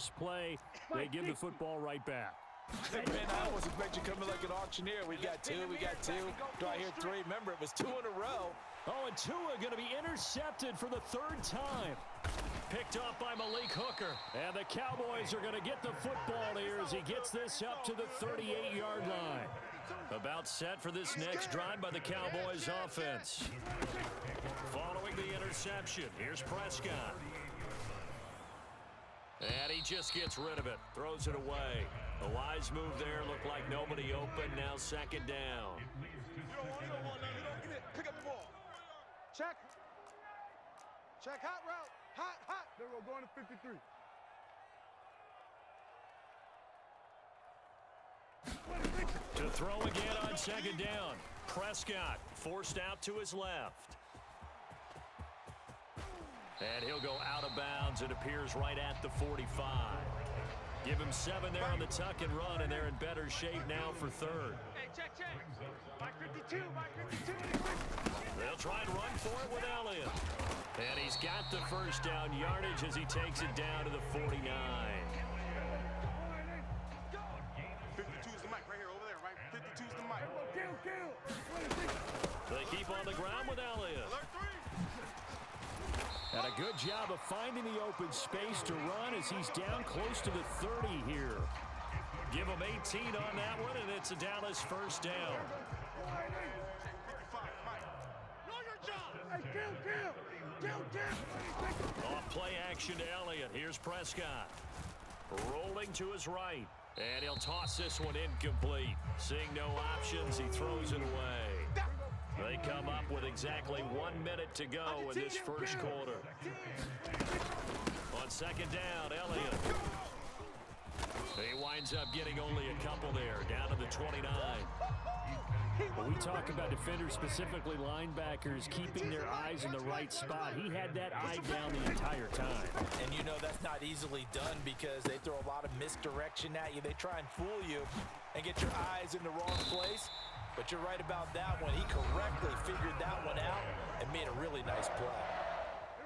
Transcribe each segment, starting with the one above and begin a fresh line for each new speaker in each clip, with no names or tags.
play, they give the football right back.
Man, I almost expect you coming like an auctioneer. We got two. Do I hear three? Remember, it was two in a row.
Oh, and Tua going to be intercepted for the third time. Picked off by Malik Hooker. And the Cowboys are going to get the football here as he gets this up to the 38-yard line. About set for this next drive by the Cowboys offense. Following the interception, here's Prescott. And he just gets rid of it. Throws it away. A wise move there. Looked like nobody open. Now second down.
You don't want none. You don't get it. Pick up the ball. Check. Check. Hot route. Hot. There we go. Going to 53.
To throw again on second down. Prescott forced out to his left. And he'll go out of bounds. It appears right at the 45. Give him 7 there on the tuck and run, and they're in better shape now for third.
Hey, check. Mike 52.
They'll try and run for it with Elliott. And he's got the first down yardage as he takes it down to the 49.
52's the mic right here, over there, right? 52's the mic. Kill.
They keep on the ground with Elliott.
Alert 3.
And a good job of finding the open space to run as he's down close to the 30 here. Give him 18 on that one, and it's a Dallas first down.
55, Mike. Know your job. Hey, kill.
Off play action to Elliott. Here's Prescott. Rolling to his right. And he'll toss this one incomplete. Seeing no options, he throws it away. They come up with exactly 1 minute to go in this first quarter. On second down, Elliott. He winds up getting only a couple there, down to the 29. When we talk about defenders, specifically linebackers, keeping their eyes in the right spot, he had that eye down the entire time.
And you know that's not easily done because they throw a lot of misdirection at you. They try and fool you and get your eyes in the wrong place. But you're right about that one. He correctly figured that one out and made a really nice play.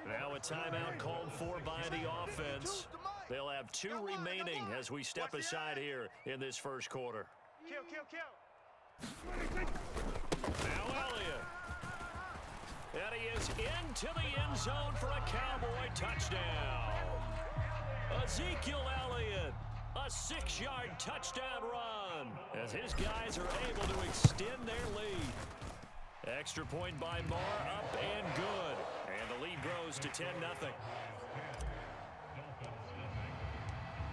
Now a timeout called for by the offense. They'll have 2 remaining as we step aside here in this first quarter.
Kill.
Now Elliott. And he is into the end zone for a Cowboy touchdown. Ezekiel Elliott. A 6-yard touchdown run as his guys are able to extend their lead. Extra point by Marr, up and good. And the lead grows to 10-0.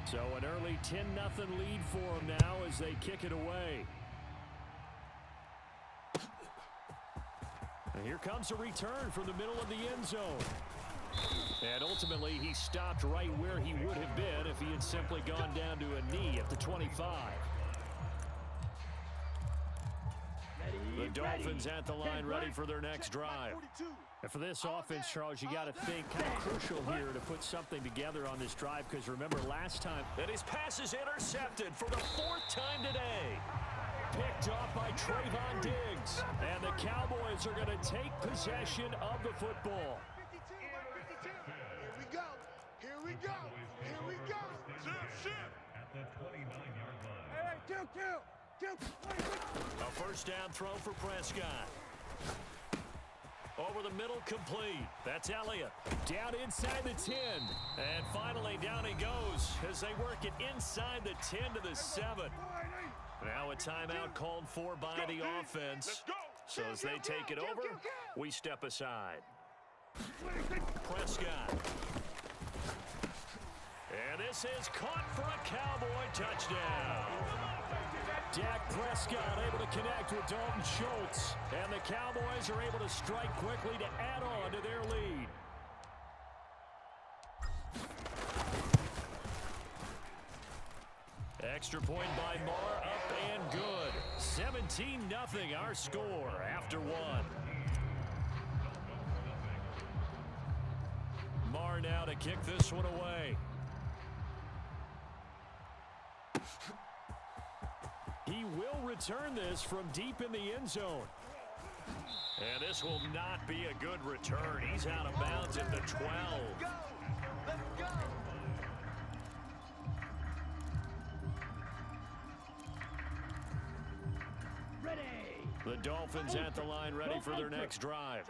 So an early 10-0 lead for them now as they kick it away. And here comes a return from the middle of the end zone. And ultimately, he stopped right where he would have been if he had simply gone down to a knee at the 25. The Dolphins at the line ready for their next drive. And for this offense, Charles, you got to think kind of crucial here to put something together on this drive because remember last time that his pass is intercepted for the 4th time today. Picked off by Trayvon Diggs. And the Cowboys are going to take possession of the football.
Here we go. Shit.
At the 29-yard line.
Hey, kill.
A first down throw for Prescott. Over the middle, complete. That's Elliott. Down inside the 10. And finally, down he goes as they work it inside the 10 to the 7. Now a timeout called for by the offense. So as they take it over, we step aside. Prescott. And this is caught for a Cowboy touchdown. Dak Prescott able to connect with Dalton Schultz. And the Cowboys are able to strike quickly to add on to their lead. Extra point by Marr, up and good. 17-0 our score after 1. Marr now to kick this one away. He will return this from deep in the end zone. And this will not be a good return. He's out of bounds at the 12. The Dolphins at the line ready for their next drive.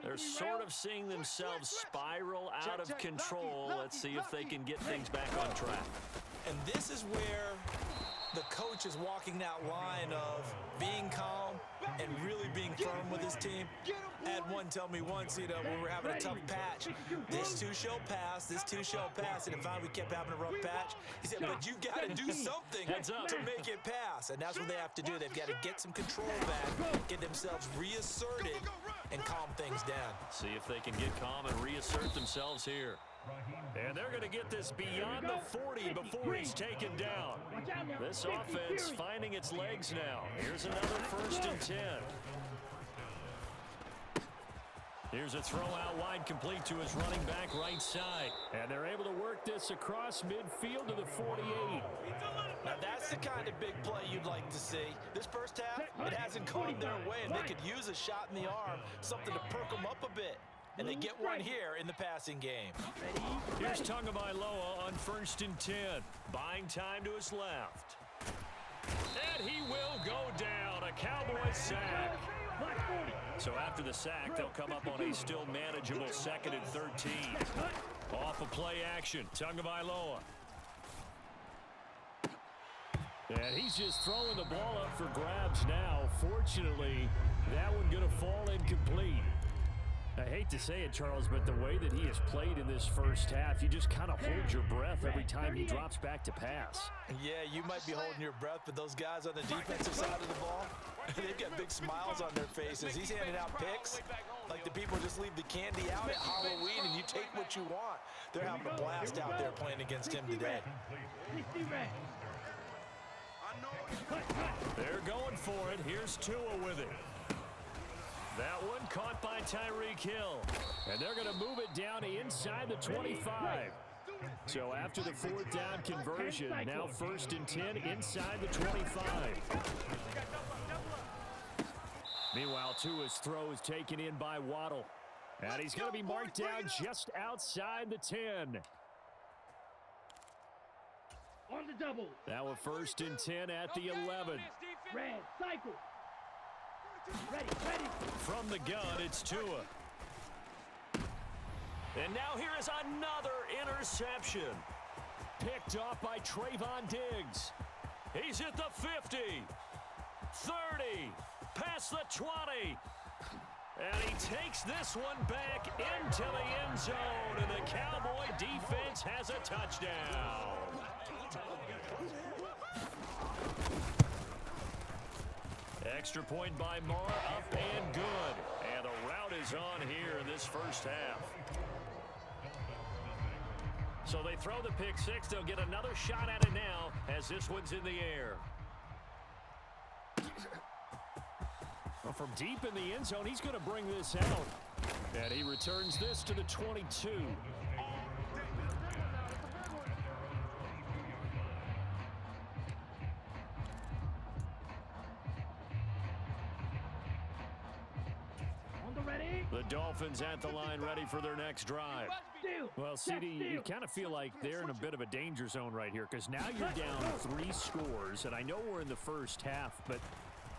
They're sort of seeing themselves spiral out of control. Let's see if they can get things back on track.
And this is where the coach is walking that line of being calm and really being firm with his team. I had one tell me once, when we were having a tough patch, this too shall pass, this too shall pass. And finally we kept having a rough patch. He said, but you got to do something to make it pass. And that's what they have to do. They've got to get some control back, get themselves reasserted, and calm things down.
See if they can get calm and reassert themselves here. And they're going to get this beyond the 40 before he's taken down. This offense finding its legs now. Here's another 1st and 10. Here's a throw out wide, complete to his running back right side. And they're able to work this across midfield to the 48.
Now that's the kind of big play you'd like to see. This first half, it hasn't gone their way, and they could use a shot in the arm, something to perk them up a bit. And they get one here in the passing game.
Here's Tagovailoa on 1st and 10. Buying time to his left. And he will go down. A Cowboys sack. So after the sack, they'll come up on a still manageable 2nd and 13. Off of play action, Tagovailoa. And he's just throwing the ball up for grabs now. Fortunately, that one going to fall incomplete. I hate to say it, Charles, but the way that he has played in this first half, you just kind of hold your breath every time he drops back to pass.
Yeah, you might be holding your breath, but those guys on the defensive side of the ball, they've got big smiles on their faces. He's handing out picks like the people just leave the candy out at Halloween and you take what you want. They're having a blast out there playing against him today.
They're going for it. Here's Tua with it. That one caught by Tyreek Hill. And they're going to move it down inside the 25. So after the 4th down conversion, now 1st and 10 inside the 25. Meanwhile, Tua's throw is taken in by Waddle. And he's going to be marked down just outside the 10.
On the double.
Now a 1st and 10 at the 11.
Red, cycle. Ready.
From the gun, it's Tua. And now here is another interception. Picked off by Trayvon Diggs. He's at the 50. 30. Past the 20. And he takes this one back into the end zone. And the Cowboy defense has a touchdown. Extra point by Marr, up and good. And the route is on here in this first half. So they throw the pick six. They'll get another shot at it now as this one's in the air. Well, from deep in the end zone, he's going to bring this out. And he returns this to the 22. The Dolphins at the line ready for their next drive. Well, CD, you kind of feel like they're in a bit of a danger zone right here because now you're down 3 scores, and I know we're in the first half, but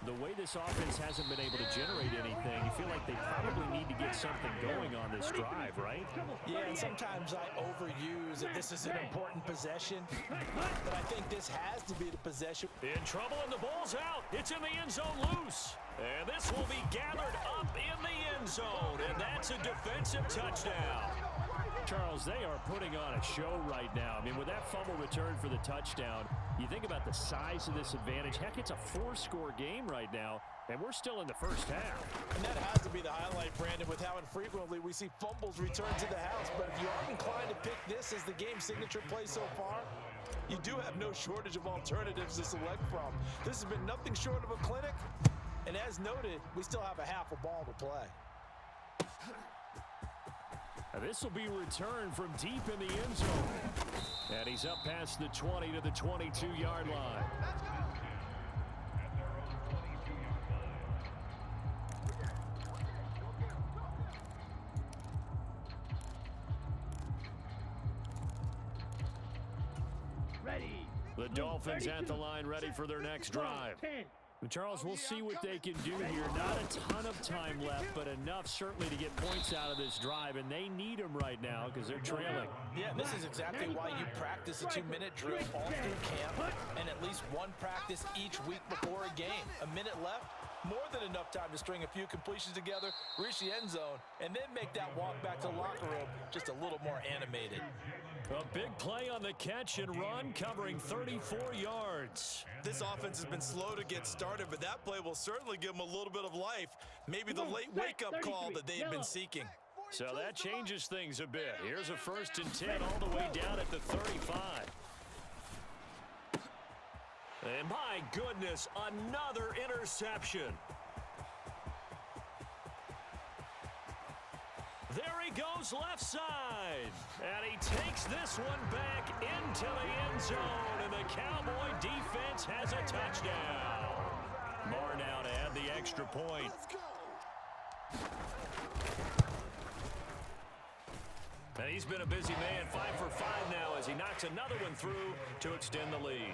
the way this offense hasn't been able to generate anything, you feel like they probably need to get something going on this drive, right?
Yeah, and sometimes I overuse that this is an important possession, but I think this has to be the possession.
In trouble, and the ball's out. It's in the end zone loose. And this will be gathered up in the end zone, and that's a defensive touchdown. Charles, they are putting on a show right now. I mean, with that fumble return for the touchdown, you think about the size of this advantage. Heck, it's a 4-score game right now, and we're still in the first half.
And that has to be the highlight, Brandon, with how infrequently we see fumbles return to the house. But if you are inclined to pick this as the game signature play so far, you do have no shortage of alternatives to select from. This has been nothing short of a clinic. And as noted, we still have a half a ball to play.
Now this will be returned from deep in the end zone. And he's up past the 20 to the 22-yard line.
Ready.
The Dolphins at the line ready for their next drive. Charles, we'll see what they can do here. Not a ton of time left, but enough certainly to get points out of this drive, and they need them right now because they're trailing.
Yeah, this is exactly why you practice a 2-minute drill all through camp and at least one practice each week before a game. A minute left, more than enough time to string a few completions together, reach the end zone, and then make that walk back to the locker room just a little more animated.
A big play on the catch and run, covering 34 yards.
This offense has been slow to get started, but that play will certainly give them a little bit of life. Maybe the late wake-up call that they have been seeking.
So that changes things a bit. Here's a 1st and 10 all the way down at the 35. And my goodness, another interception. There he goes left side. And he takes this one back into the end zone. And the Cowboy defense has a touchdown. Marr now to add the extra point. And he's been a busy man, 5 for 5 now as he knocks another one through to extend the lead.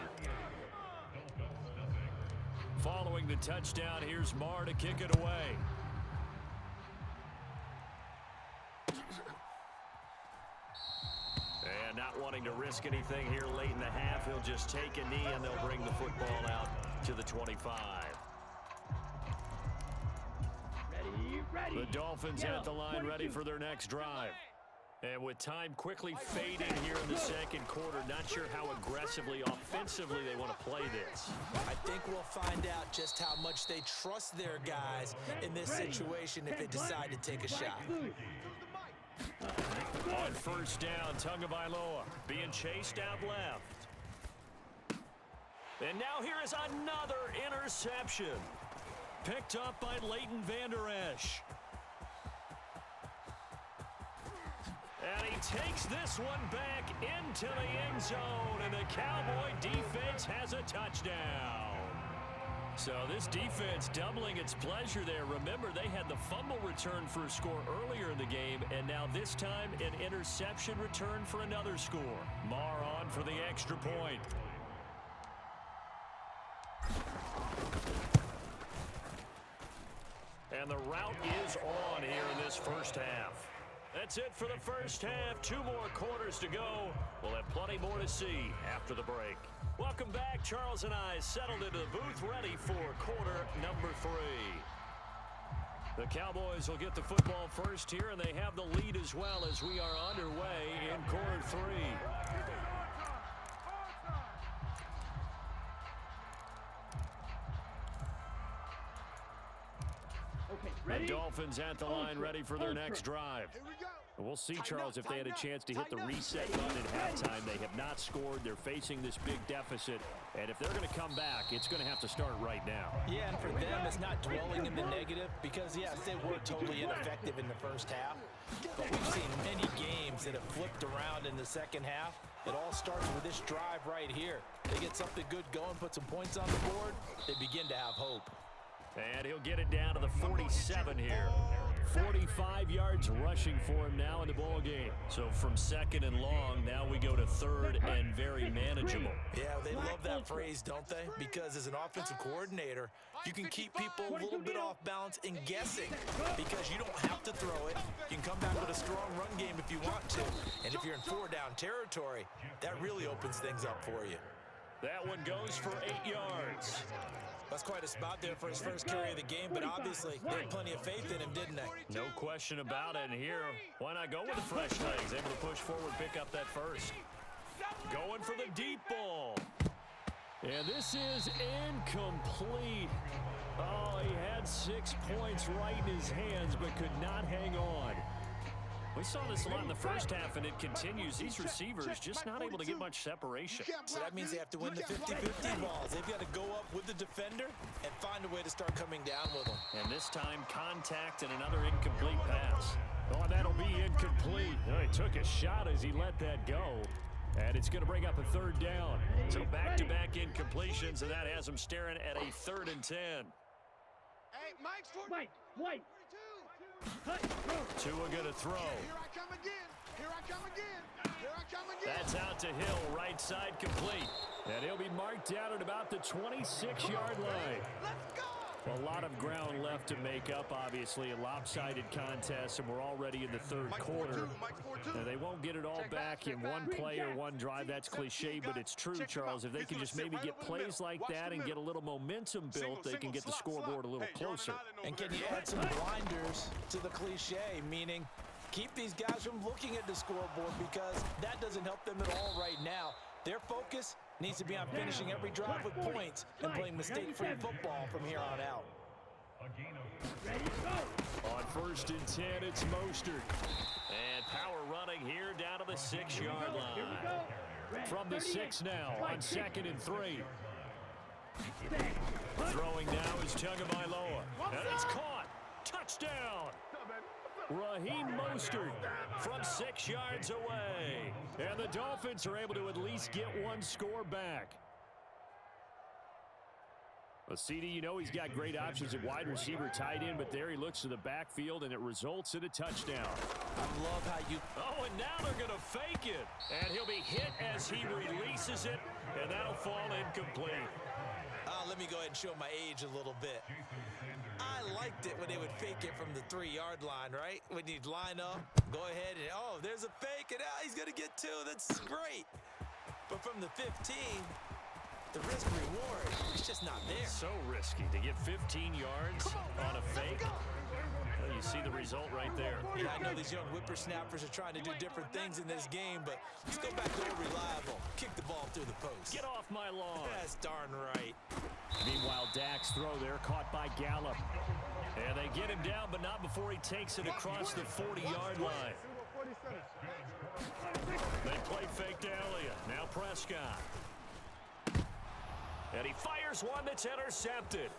Following the touchdown, here's Marr to kick it away. And not wanting to risk anything here late in the half, he'll just take a knee and they'll bring the football out to the 25.
Ready.
The Dolphins at the line, ready for their next drive. And with time quickly fading here in the second quarter, not sure how aggressively, offensively they want to play this.
I think we'll find out just how much they trust their guys in this situation if they decide to take a shot.
On 1st down, Tagovailoa being chased out left. And now here is another interception. Picked up by Leighton Vander Esch. And he takes this one back into the end zone, and the Cowboy defense has a touchdown. So this defense doubling its pleasure there. Remember, they had the fumble return for a score earlier in the game, and now this time an interception return for another score. Marr on for the extra point. And the route is on here in this first half. That's it for the first half. 2 more quarters to go. We'll have plenty more to see after the break. Welcome back. Charles and I settled into the booth ready for quarter number 3. The Cowboys will get the football first here, and they have the lead as well as we are underway in quarter 3. The Dolphins at the line, ready for their next drive. We'll see, Charles, if they had a chance to hit the reset button at halftime. They have not scored. They're facing this big deficit. And if they're going to come back, it's going to have to start right now.
Yeah, and for them, it's not dwelling in the negative because, yes, they were totally ineffective in the first half. But we've seen many games that have flipped around in the second half. It all starts with this drive right here. They get something good going, put some points on the board, they begin to have hope.
And he'll get it down to the 47 here. 45 yards rushing for him now in the ball game. So from 2nd and long, now we go to 3rd and very manageable.
Yeah, they love that phrase, don't they? Because as an offensive coordinator, you can keep people a little bit off balance and guessing because you don't have to throw it. You can come back with a strong run game if you want to. And if you're in 4-down territory, that really opens things up for you.
That one goes for 8 yards.
That's quite a spot there for his first carry of the game, but obviously they had plenty of faith in him, didn't they?
No question about it. And here, why not go with the fresh legs? Able to push forward, pick up that first. Going for the deep ball. And this is incomplete. Oh, he had 6 points right in his hands, but could not hang on. We saw this a lot in the first half, and it continues. These receivers just not able to get much separation.
So that means they have to win the 50-50 balls. They've got to go up with the defender and find a way to start coming down with them.
And this time, contact and another incomplete pass. Oh, that'll be incomplete. Oh, he took a shot as he let that go. And it's going to bring up a 3rd down. So back-to-back incompletions, and that has him staring at a 3rd and 10.
Hey, Mike's for
White.
Tua going to throw.
Here I come again. Here I come again. Here
That's out to Hill, right side complete. And he'll be marked down at about the 26-yard line.
Let's go!
A lot of ground left to make up, obviously. A lopsided contest, and we're already in the third quarter. Now, they won't get it all back in one play or one drive. That's cliche, but it's true, Charles. If they can just maybe get plays like that and get a little momentum built, they can get the scoreboard a little closer.
And can you add some blinders to the cliche, meaning keep these guys from looking at the scoreboard, because that doesn't help them at all right now. Their focus needs to be on finishing every drive with points and playing mistake-free football from here on out.
On 1st and 10, it's Mostert. And power running here down to the 6-yard line. From the 6 now on 2nd and 3. Throwing now is Tagovailoa. And it's caught. Touchdown. Raheem Mostert from 6 yards away. And the Dolphins are able to at least get one score back. Well, CD, you know he's got great options at wide receiver, tight end, but there he looks to the backfield, and it results in a touchdown.
I love how you...
Oh, and now they're going to fake it. And he'll be hit as he releases it, and that'll fall incomplete.
Let me go ahead and show my age a little bit. I liked it when they would fake it from the 3-yard line, right? When you'd line up, go ahead, and oh, there's a fake, and he's going to get 2. That's great. But from the 15, the risk reward is just not there.
So risky to get 15 yards on a fake. Well, you see the result right there.
Yeah, I know these young whippersnappers are trying to do different things in this game, but let's go back to old reliable. Kick the ball through the post.
Get off my lawn.
That's darn right.
Meanwhile, Dak's throw there caught by Gallup. And they get him down, but not before he takes it across the 40-yard line. They play fake to Elliott. Now Prescott. And he fires one that's intercepted.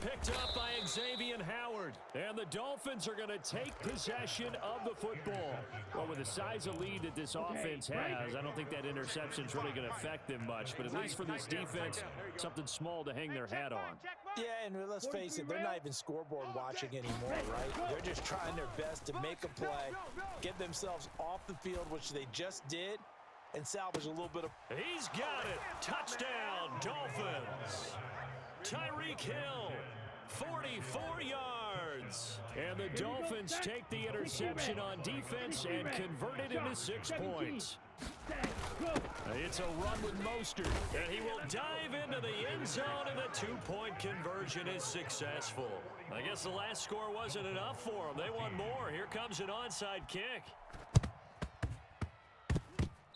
Picked up by Xavier Howard. And the Dolphins are going to take possession of the football. Well, with the size of lead that this offense has, I don't think that interception's really going to affect them much. But at least for this defense, something small to hang their hat on.
Yeah, and let's face it, they're not even scoreboard watching anymore, right? They're just trying their best to make a play, get themselves off the field, which they just did, and salvage a little bit of...
He's got it. Touchdown, Dolphins. Tyreek Hill, 44 yards. And the Dolphins take the interception on defense and convert it into 6 points. It's a run with Mostert, and he will dive into the end zone, and the 2-point conversion is successful. I guess the last score wasn't enough for them. They want more. Here comes an onside kick.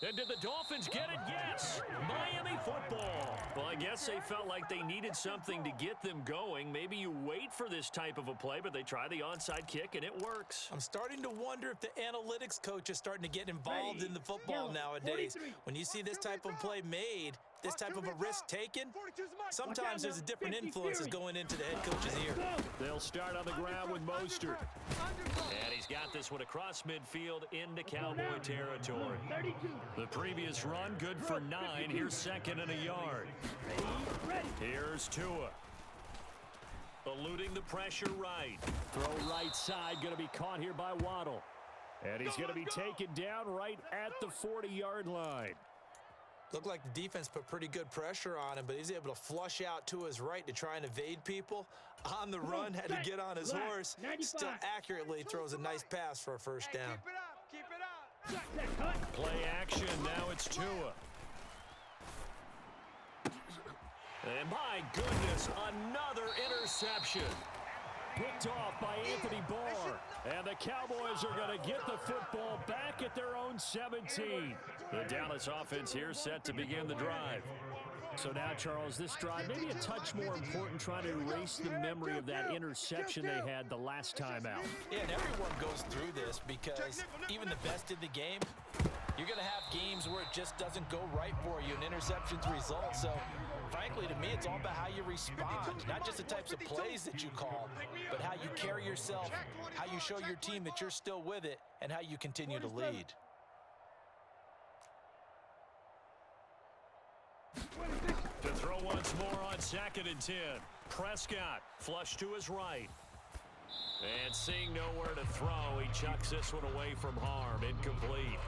And did the Dolphins get it? Yes. Miami football. Well, I guess they felt like they needed something to get them going. Maybe you wait for this type of a play, but they try the onside kick, and it works.
I'm starting to wonder if the analytics coach is starting to get involved in the football nowadays. When you see this type of play made, this type of a risk taken, sometimes there's a different influences going into the head coach's ear.
They'll start on the ground with Mostert. And he's got this one across midfield into Cowboy territory. The previous run, good for 9. Here's 2nd and a yard. Here's Tua. Eluding the pressure right. Throw right side, going to be caught here by Waddle. And he's going to be taken down right at the 40-yard line.
Looked like the defense put pretty good pressure on him, but he's able to flush out to his right to try and evade people. On the run, had to get on his horse. Still accurately throws a nice pass for a first down.
Keep it up.
Play action. Now it's Tua. And my goodness, another interception. Picked off by Anthony Barr. And the Cowboys are going to get the football back at their own 17. The Dallas offense here set to begin the drive. So now, Charles, this drive maybe a touch more important, trying to erase the memory of that interception they had the last time out.
Yeah, and everyone goes through this because even the best in the game, you're going to have games where it just doesn't go right for you and interceptions result. So, frankly, to me, it's all about how you respond, not just the types of plays that you call, but how you carry yourself, how you show your team that you're still with it, and how you continue to lead.
To throw once more on 2nd and 10. Prescott flush to his right. And seeing nowhere to throw, he chucks this one away from harm. Incomplete.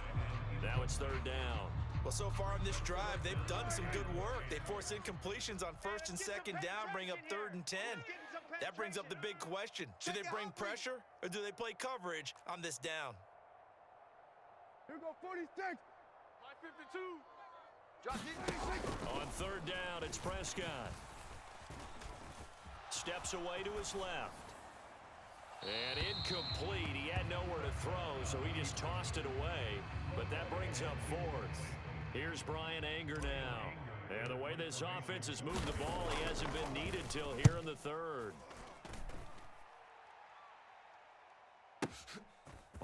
Now it's third down.
Well, so far on this drive, they've done some good work. They force incompletions on first and second down, bring up 3rd and 10. That brings up the big question. Do they bring pressure or do they play coverage on this down?
Here go 46. 552. Drop it.
On third down, it's Prescott. Steps away to his left. And incomplete. He had nowhere to throw, so he just tossed it away. But that brings up 4th. Here's Brian Anger now. And the way this offense has moved the ball, he hasn't been needed till here in the 3rd.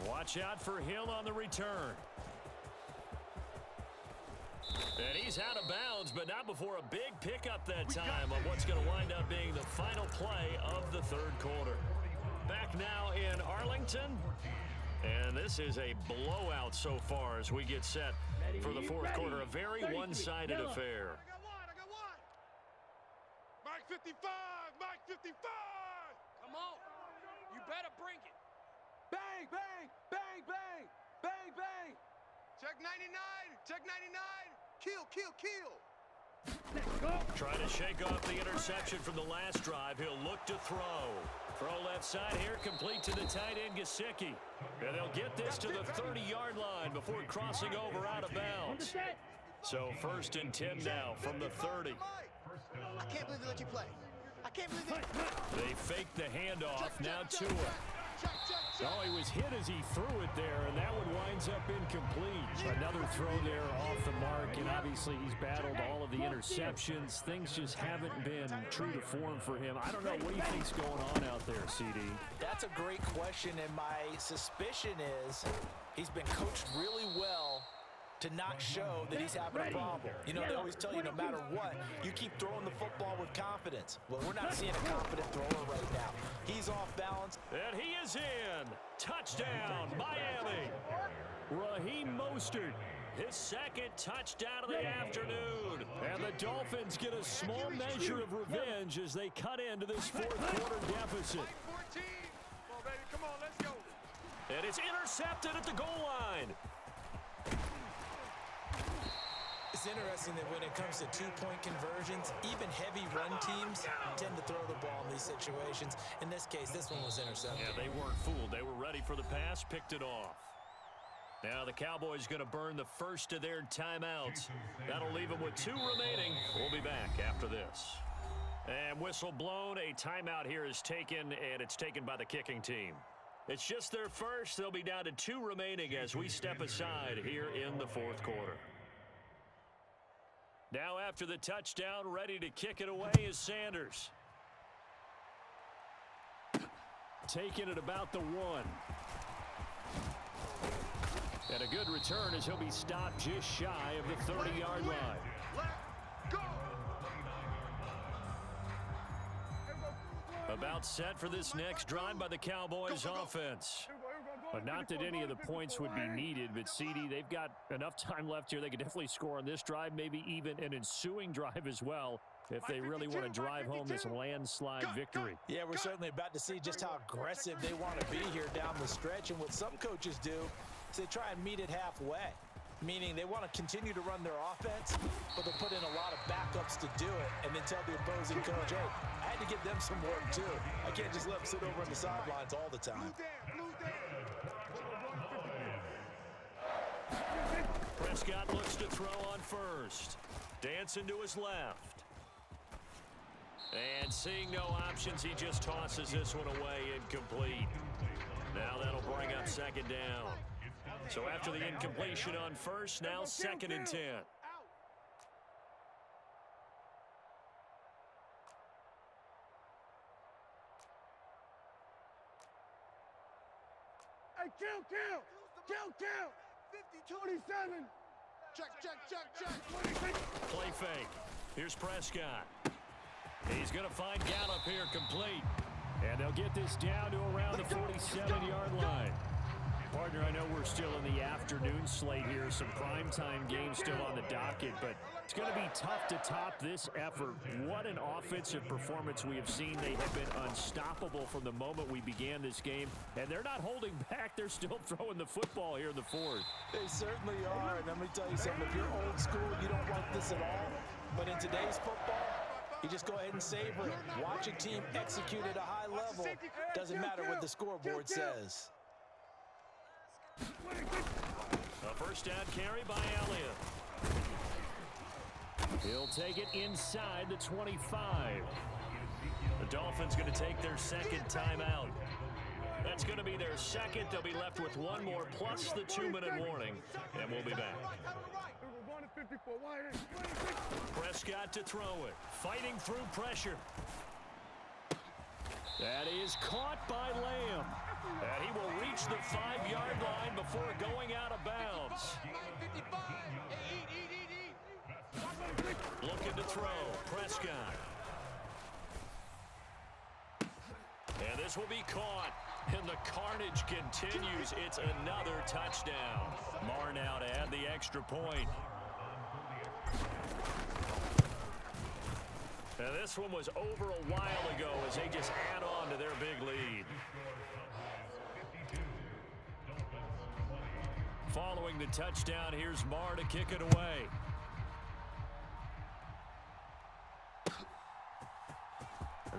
Watch out for Hill on the return. And he's out of bounds, but not before a big pickup that time on what's going to wind up being the final play of the 3rd quarter. Back now in Arlington. And this is a blowout so far as we get set for the 4th quarter. A very one-sided affair.
I got one. Mike 55. Mike 55.
Come on. You better bring it.
Bang, bang, bang, bang, bang, bang. Check 99. Check 99. Kill, kill, kill.
Trying to shake off the interception from the last drive. He'll look to throw. Throw left side here, complete to the tight end, Gesicki. And they'll get this to the 30-yard line before crossing over out of bounds. So 1st and 10 now from the 30.
I can't believe they let you play. I can't believe they...
They fake the handoff, now Tua.
Check, check, check.
Oh, he was hit as he threw it there, and that one winds up incomplete. Another throw there off the mark, and obviously he's battled all of the interceptions. Things just haven't been true to form for him. I don't know. What do you think's going on out there, CD?
That's a great question, and my suspicion is he's been coached really well to not show that he's having a problem. You know, they always tell you no matter what, you keep throwing the football with confidence. Well, we're not seeing a confident thrower right now. He's off balance.
And he is in. Touchdown, Miami. Raheem Mostert, his 2nd touchdown of the afternoon. And the Dolphins get a small measure of revenge as they cut into this 4th quarter deficit.
14. Come on, baby. Come on, let's go.
And it's intercepted at the goal line.
It's interesting that when it comes to two-point conversions, even heavy run teams tend to throw the ball in these situations. In this case, this one was intercepted.
Yeah, they weren't fooled. They were ready for the pass, picked it off. Now the Cowboys going to burn the first of their timeouts. That'll leave them with 2 remaining. We'll be back after this. And whistle blown. A timeout here is taken, and it's taken by the kicking team. It's just their first. They'll be down to 2 remaining as we step aside here in the 4th quarter. Now after the touchdown, ready to kick it away is Sanders. Taking it about the 1. And a good return as he'll be stopped just shy of the 30-yard line.
Let's go.
About set for this next drive by the Cowboys offense. But not that any of the points would be needed, but CD, they've got enough time left here. They could definitely score on this drive, maybe even an ensuing drive as well, if they really want to drive home this landslide victory.
Yeah, we're certainly about to see just how aggressive they want to be here down the stretch. And what some coaches do is they try and meet it halfway, meaning they want to continue to run their offense, but they'll put in a lot of backups to do it and then tell the opposing coach, hey, I had to give them some work too. I can't just let them sit over on the sidelines all the time.
Prescott looks to throw on first. Dancing to his left. And seeing no options, he just tosses this one away, incomplete. Now that'll bring up 2nd down. So after the incompletion on first, now 2nd and 10.
Hey, kill. 27. Check.
Play fake. Here's Prescott. He's going to find Gallup here complete. And they'll get this down to around the 47-yard line. Partner, I know we're still in the afternoon slate here, some primetime games still on the docket, but it's going to be tough to top this effort. What an offensive performance we have seen. They have been unstoppable from the moment we began this game, and they're not holding back. They're still throwing the football here in the fourth.
They certainly are, and let me tell you something. If you're old school, you don't like this at all, but in today's football, you just go ahead and savor it. Watch a team execute at a high level. Doesn't matter what the scoreboard says.
A first down carry by Elliott. He'll take it inside the 25. The Dolphins going to take their second timeout. That's going to be their second. They'll be left with one more plus the 2-minute warning, and we'll be back. Prescott to throw it, fighting through pressure. That is caught by Lamb. And he will reach the 5-yard line before going out of bounds. Looking to throw, Prescott. And this will be caught. And the carnage continues. It's another touchdown. Marr now to add the extra point. And this one was over a while ago as they just add on to their big lead. Following the touchdown, here's Marr to kick it away.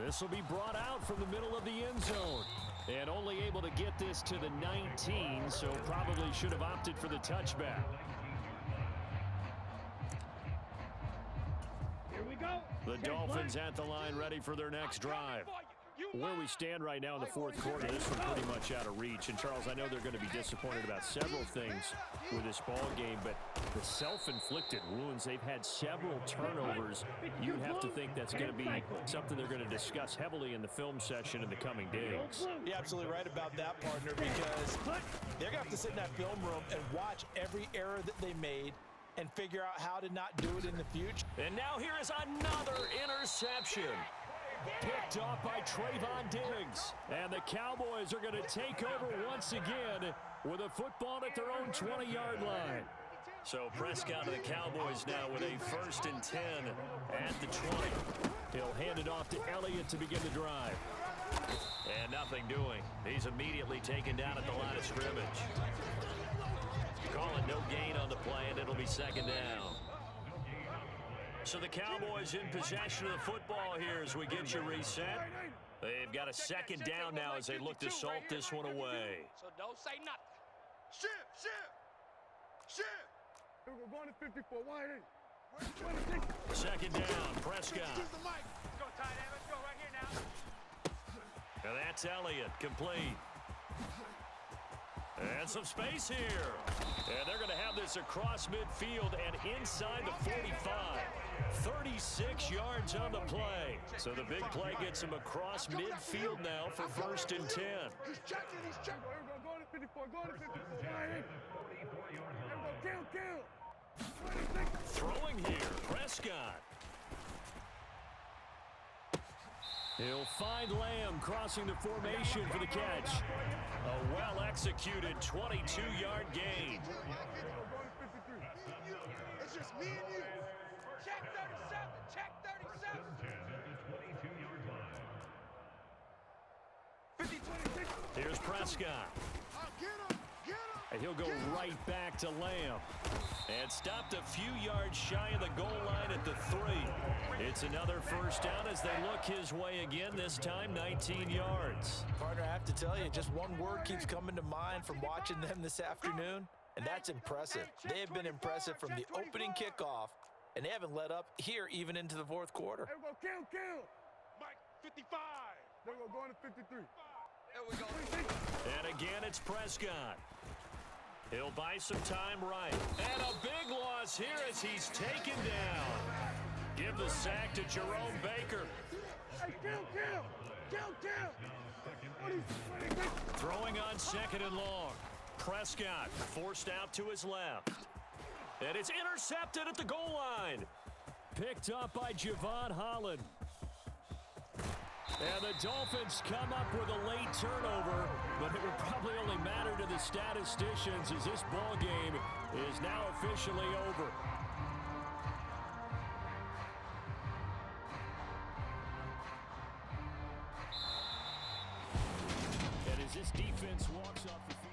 This will be brought out from the middle of the end zone. And only able to get this to the 19, so probably should have opted for the touchback.
Here we go.
The Dolphins at the line, ready for their next drive. Where we stand right now in the fourth quarter, this one's pretty much out of reach. And, Charles, I know they're going to be disappointed about several things with this ball game, but the self-inflicted wounds, they've had several turnovers. You'd have to think that's going to be something they're going to discuss heavily in the film session in the coming days.
You're absolutely right about that, partner, because they're going to have to sit in that film room and watch every error that they made and figure out how to not do it in the future.
And now here is another interception. Picked off by Trayvon Diggs. And the Cowboys are going to take over once again with a football at their own 20-yard line. So Prescott of the Cowboys now with a 1st and 10 at the 20. He'll hand it off to Elliott to begin the drive. And nothing doing. He's immediately taken down at the line of scrimmage. Call it no gain on the play, and it'll be second down. So the Cowboys in possession of the football here as we get you reset. They've got a second down now as they look to salt this one away.
So don't say nothing.
Shift.
We're going to 54. Wide in.
Second down, Prescott.
Let's go, tight end. Let's go right here now.
And that's Elliott, complete. And some space here. And they're going to have this across midfield and inside the 45. 36 yards on the play. So the big play gets him across midfield now for 1st and 10.
He's checking.
Go to 54. Go to 54. Wide in. Kill.
Throwing here, Prescott. He'll find Lamb crossing the formation for the catch. A well-executed 22-yard gain.
It's just me and you.
Check 37.
50-26.
Here's Prescott.
Get him.
And he'll go right back to Lamb. And stopped a few yards shy of the goal line at the 3. It's another first down as they look his way again, this time 19 yards.
Partner, I have to tell you, just one word keeps coming to mind from watching them this afternoon, and that's impressive. They have been impressive from the opening kickoff, and they haven't let up here even into the fourth quarter.
Kill.
Mike, 55.
We're going to 53.
There we go.
And again, it's Prescott. He'll buy some time right. And a big loss here as he's taken down. Give the sack to Jerome Baker.
Hey, kill.
Throwing on 2nd and long. Prescott forced out to his left. And it's intercepted at the goal line. Picked up by Javon Holland. And the Dolphins come up with a late turnover, but it will probably only matter to the statisticians as this ball game is now officially over. And as this defense walks off the field.